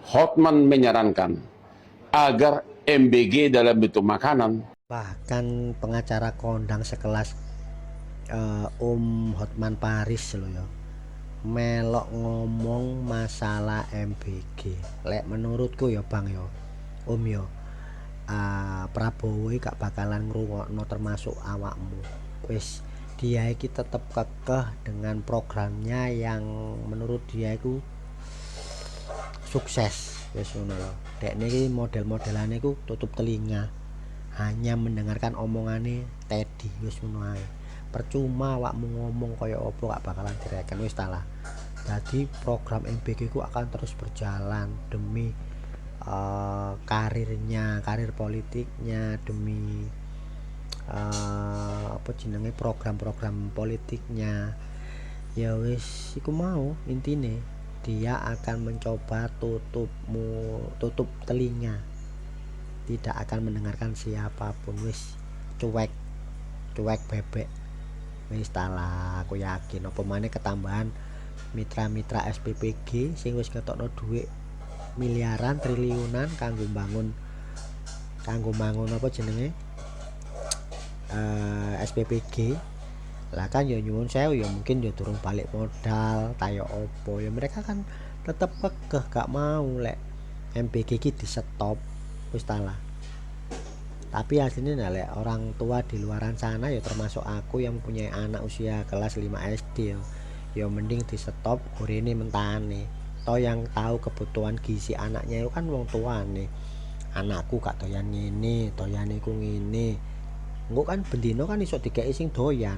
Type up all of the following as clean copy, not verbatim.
Hotman menyarankan agar MBG dalam bentuk makanan. Bahkan pengacara kondang sekelas Hotman Paris loh ya, melok ngomong masalah MBG. Lek menurutku ya Bang yo, yo, Prabowo gak bakalan ngrungokno termasuk awakmu. Wis dia iki tetep kekeh dengan programnya yang menurut dia itu sukses. Wis ngono lho. Dekne iki model-modelane iku tutup telinga, hanya mendengarkan omongane Teddy. Wis ngono ae. Percuma awakmu ngomong kaya apa gak bakalan direken. Wis ta lah. Jadi program MBG ku akan terus berjalan demi karirnya, karir politiknya, demi apa jenenge program-program politiknya. Ya wis iku mau intine, dia akan mencoba tutup telinga, tidak akan mendengarkan siapapun. Wis cuek bebek. Wis talah, aku yakin apa maneh ketambahan mitra-mitra SPPG sing wis ngetokno dhuwit miliaran triliunan kanggo bangun apa jenenge SPPG lah kan ya nyuwun sewu ya mungkin ya durung balik modal tayo opo ya, mereka kan tetep kekeh gak mau lek MBG ki di stop. Wis talah. Tapi aslinya lek orang tua di luaran sana ya termasuk aku yang punya anak usia kelas 5 SD ya mending di stop gorene mentane. Toh yang tahu kebutuhan gizi anaknya itu kan wong tuane. Anakku gak doyan ngene, doyane ku ngene. Engko kan bendino kan iso dikeki sing doyan.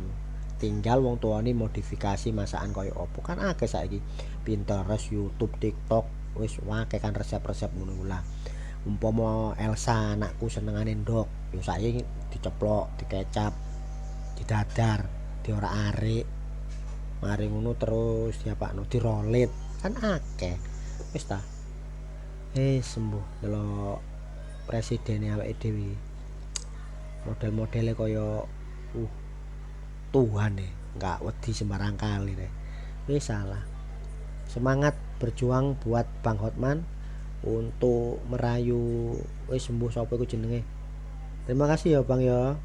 Tinggal wong tuane modifikasi masakan koyo opo. Kan akeh saiki Pinterest, YouTube, TikTok, wis akeh kan resep-resep ngono lah. Umpama Elsa anakku senengane ndok, yo saiki diceplok, dikecap, didadar, diorak-arik. Mari ngono terus diapakno, dirolit. Kan akeh. Wis ta. Sembuh delok presiden awake dhewe. Model-modele kaya Tuhan enggak wedi sembarang kali deh. Wis salah. Semangat berjuang buat Bang Hotman untuk merayu wis sembuh sapa iku jenenge. Terima kasih ya Bang ya.